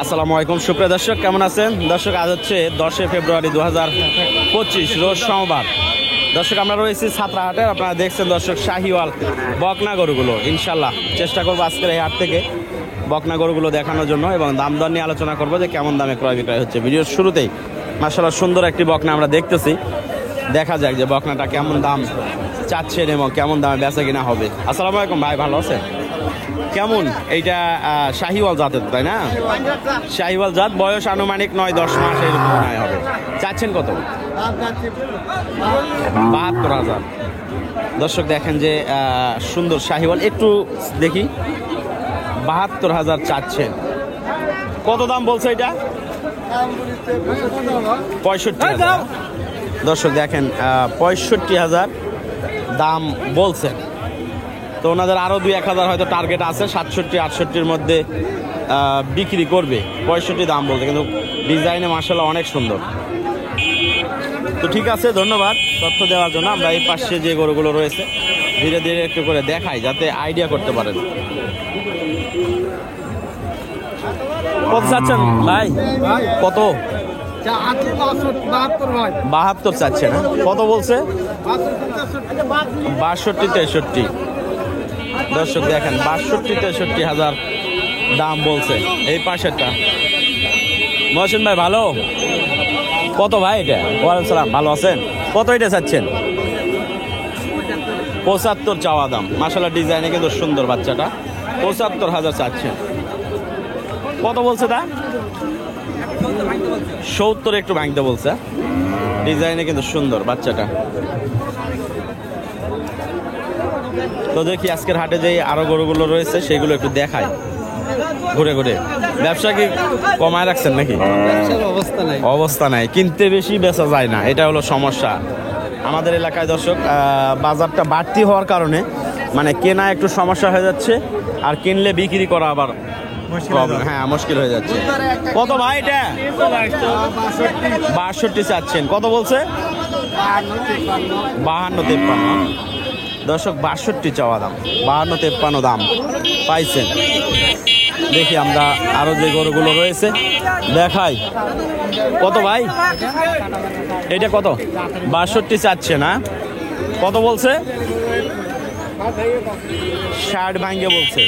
আসসালামু আলাইকুম সুপ্রিয় দর্শক, কেমন আছেন দর্শক? আজ হচ্ছে 10 ফেব্রুয়ারি 2025 রোজ সোমবার। দর্শক আমরা রয়েছি ছাত্রাহাটে। আপনারা দেখছেন দর্শক শাহিওয়াল বকনা গরুগুলো। ইনশাল্লাহ চেষ্টা করবো আজকের এই হাট থেকে বকনা গরুগুলো দেখানোর জন্য এবং দাম দর নিয়ে আলোচনা করবো যে কেমন দামে ক্রয় বিক্রয় হচ্ছে। ভিডিওর শুরুতেই মাশাআল্লাহ সুন্দর একটি বকনা আমরা দেখতেছি। দেখা যাক যে বকনাটা কেমন দাম চাচ্ছেন এবং কেমন দামে বেচা কিনা হবে। আসসালামু আলাইকুম ভাই, ভালো আছেন? কেমন এইটা শাহিওয়াল জাতের, তাই না? শাহিওয়াল জাত, বয়স আনুমানিক 9-10 মাস এরকম মনে হবে। চাচ্ছেন কত? 72,000। দর্শক দেখেন যে সুন্দর শাহিওয়াল, একটু দেখি। 72,000 চাচ্ছেন। কত দাম বলছে এটা? 65,000। দর্শক দেখেন 65,000 দাম বলছেন। তো ওনাদের আরও 2-1,000 হয়তো টার্গেট আছে, 67-68-র মধ্যে বিক্রি করবে। 65 দাম বলতে, কিন্তু ডিজাইনে মাশাআল্লাহ অনেক সুন্দর। তো ঠিক আছে, ধন্যবাদ তথ্য দেওয়ার জন্য। আমরা এই পাশে যে গরুগুলো রয়েছে ধীরে ধীরে একটু করে দেখাই যাতে আইডিয়া করতে পারেন। কত চাচ্ছেন ভাই? কত? 72 চাচ্ছে না? কত বলছে? 62-63। দর্শক দেখেন 62-63,000 দাম বলছে। এই পাশেরটা মহসিন ভাই ভালো? কত ভাই এটা? ওয়ালাইকুম সালাম, ভালো আছেন? কত এটা চাচ্ছেন? 75 চাওয়া দাম। মাশাআল্লাহ ডিজাইনে কিন্তু সুন্দর বাচ্চাটা। 75,000 চাচ্ছেন। কত বলছে তা? 70 একটু ভাঙতে বলছে। ডিজাইনে কিন্তু সুন্দর বাচ্চাটা। তো দেখি আজকের হাটে যে আরো গরুগুলো রয়েছে সেগুলো একটু দেখায় ঘুরে ঘুরে। ব্যবসা কি কমায় রাখছেন নাকি? অবস্থা নাই, কিনতে বেশি বেচা যায় না, এটা হলো সমস্যা আমাদের এলাকায়। দর্শক বাজারটা বাড়তি হওয়ার কারণে মানে কেনা একটু সমস্যা হয়ে যাচ্ছে, আর কিনলে বিক্রি করা আবার হ্যাঁ মুশকিল হয়ে যাচ্ছে। কত ভাই এটা? 62 চাচ্ছেন। কত বলছে? 52-53। দর্শক 62 চাওয়া দাম, 52-53 দাম পাইছেন। দেখি আমরা আরো যে গরুগুলো রয়েছে দেখাই। কত ভাই এটা? কত? 62 চাচ্ছে না? কত বলছে? 60 ভাঙ্গে বলছে।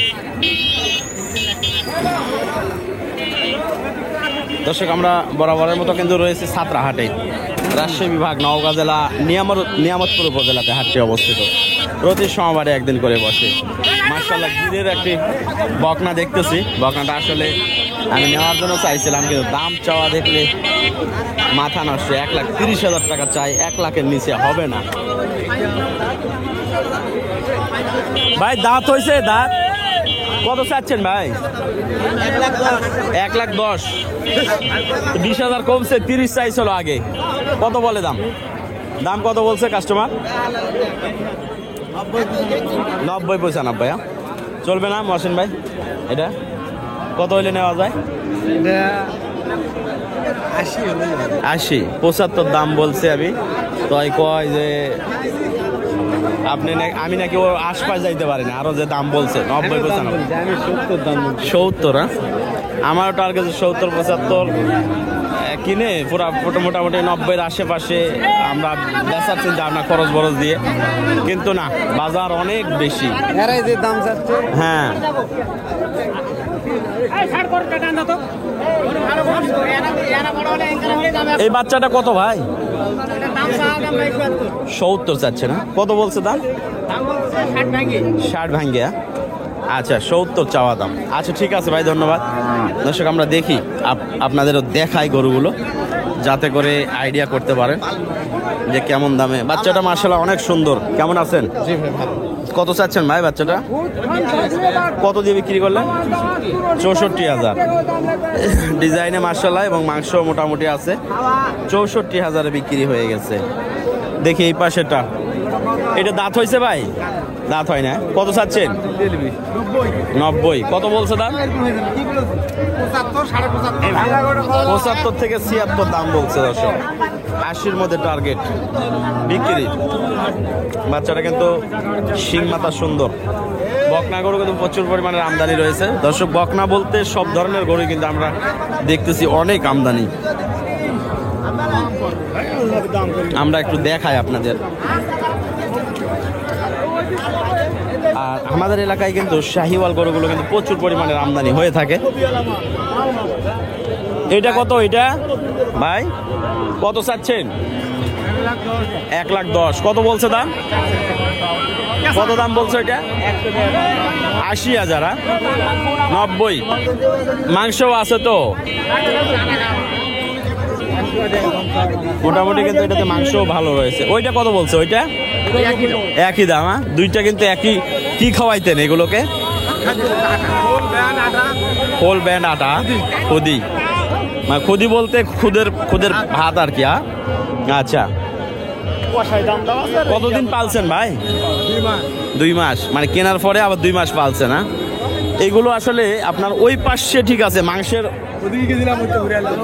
দর্শক আমরা বরাবরের মতো কিন্তু রয়েছে ছাত্রাহাটে, রাজশাহী বিভাগ, নওগাঁ জেলা, নিয়ামতপুর উপজেলাতে হাটটি অবস্থিত। প্রতি সোমবারে একদিন করে বসে। মাশাআল্লাহ গিরের একটি বকনা দেখতেছি। বকনাটা আসলে আমি নেওয়ার জন্য চাইছিলাম, কিন্তু দাম চাওয়া দেখলে মাথা নষ্ট। 1,30,000 টাকা চাই, 1 লাখের নিচে হবে না ভাই। দাঁত হয়েছে? দাঁত কত চাচ্ছেন ভাই? 1,10,000। 20,000 কমছে, 30 চাইছিল আগে। কত বলে দাম? দাম কত বলছে কাস্টমার? 90-95। চলবে না মহসিন ভাই? এটা কত হইলে নেওয়া যায়? 80। 75 দাম বলছে। আমি তাই কয় যে আপনি আমি নাকি ওর আশপাশ যাইতে পারি না, আরো যে দাম বলছে 90-95। 70। আমারও টার্গেট 70-75 কিনে পুরা মোটামুটি 90-এর আশেপাশে আমরা বেচার চিন্তা ভাবনা, খরচ বরচ দিয়ে। কিন্তু না, বাজার অনেক বেশি। হ্যাঁ এই বাচ্চাটা কত ভাই? 70 চাচ্ছে না? কত বলছে দাম? 60 ভাঙ্গে। আচ্ছা 70 চাওয়া দাম। আচ্ছা ঠিক আছে ভাই, ধন্যবাদ। দর্শক আমরা দেখি, আপনাদেরও দেখাই গরুগুলো যাতে করে আইডিয়া করতে পারেন যে কেমন দামে। বাচ্চাটা মাশাআল্লাহ অনেক সুন্দর। কেমন আছেন? জি ভাই ভালো। কত চাচ্ছেন ভাই বাচ্চাটা? কত দিয়ে বিক্রি করলেন? 64,000। ডিজাইনে মাশাআল্লাহ এবং মাংস মোটামুটি আছে। 64,000-এ বিক্রি হয়ে গেছে। দেখি এই পাশেটা, এটা দাঁত হয়েছে ভাই? দাঁত হয় না? কত চাচ্ছেন? 90। কত বলছে দাম? 75 থেকে 76 দাম বলছে। দর্শক 80-র মধ্যে টার্গেট বিক্রি। বাচ্চাটা কিন্তু শিং মাথা সুন্দর, বকনা গরু কিন্তু প্রচুর পরিমাণের আমদানি রয়েছে দর্শক। বকনা বলতে সব ধরনের গরু কিন্তু আমরা দেখতেছি অনেক আমদানি। আমরা একটু দেখাই আপনাদের। আর আমাদের এলাকায় কিন্তু শাহিওয়াল গরুগুলো কিন্তু প্রচুর পরিমাণের আমদানি হয়ে থাকে। এটা কত? এটা ভাই কত চাচ্ছেন? 1,10,000। কত বলছে দাম? কত দাম বলছে এটা? 80,000। 90। মাংসও আছে তো মোটামুটি, কিন্তু এটাতে মাংসও ভালো রয়েছে। ওইটা কত বলছে? ওইটা একই দাম। দুইটা কিন্তু একই। কি খাওয়াইতেন এগুলোকে? হোল ব্যান্ড আটা, খুদি। মানে খুদি বলতে খুদের ভাত আর কি। আচ্ছা, কতদিন পালছেন ভাই? 2 মাস। মানে কেনার পরে আবার 2 মাস পালছে না? এইগুলো আসলে আপনার ওই পাশে ঠিক আছে, মাংসের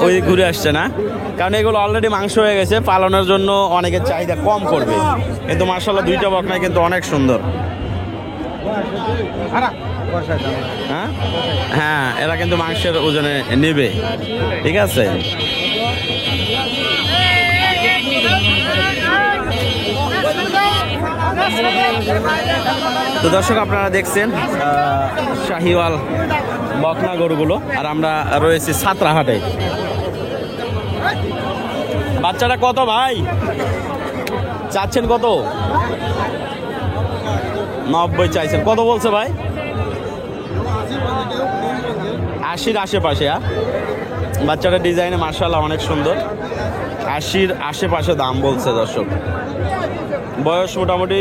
ওই ঘুরে আসছে না, কারণ এগুলো অলরেডি মাংস হয়ে গেছে। পালনের জন্য অনেকের চাহিদা কম করবে, কিন্তু মাশাআল্লাহ দুইটা বকনা কিন্তু অনেক সুন্দর। হ্যাঁ হ্যাঁ, এরা কিন্তু মাংসের ওজনে নেবে, ঠিক আছে। তো দর্শক আপনারা দেখছেন শাহিওয়াল বকনা গরুগুলো, আর আমরা রয়েছি ছাত্রাহাটে। বাচ্চাটা কত ভাই চাচ্ছেন? কত? 90 চাইছেন। কত বলছে ভাই? 80-র আশেপাশে। বাচ্চাটা ডিজাইনে মাশাআল্লাহ অনেক সুন্দর। 80-র আশেপাশে দাম বলছে দর্শক। বয়স মোটামুটি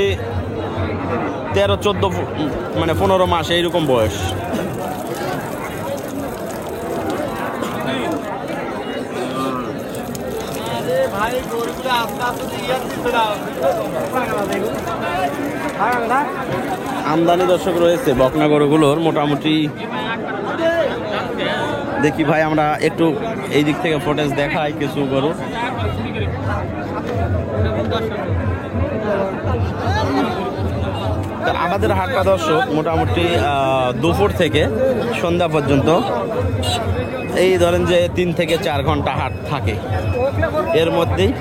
13-14, মানে 15 মাস এইরকম বয়স। আমদানি দর্শক রয়েছে বকনা গরুগুলোর মোটামুটি। দেখি ভাই, আমরা একটু এই দিক থেকে ফুটেজ দেখাই কিছু গরু। আমাদের হাটটা দর্শক মোটামুটি দুপুর থেকে সন্ধ্যা পর্যন্ত, এই ধরেন যে 3 থেকে 4 ঘন্টা হাট থাকে, এর মধ্যেই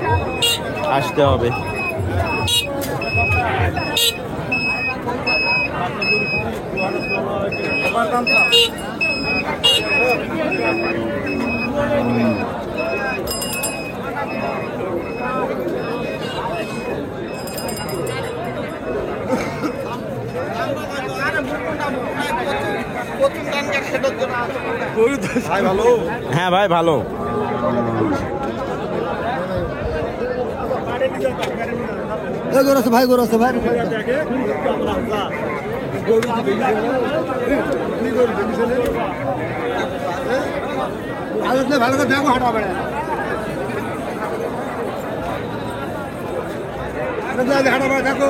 আসতে হবে। হ্যাঁ ভাই, ভালো। ভাই গরু আছে ভাই। ভালো করে দেখো, হাঁটা বেড়া হাঁটা বেড়া দেখো।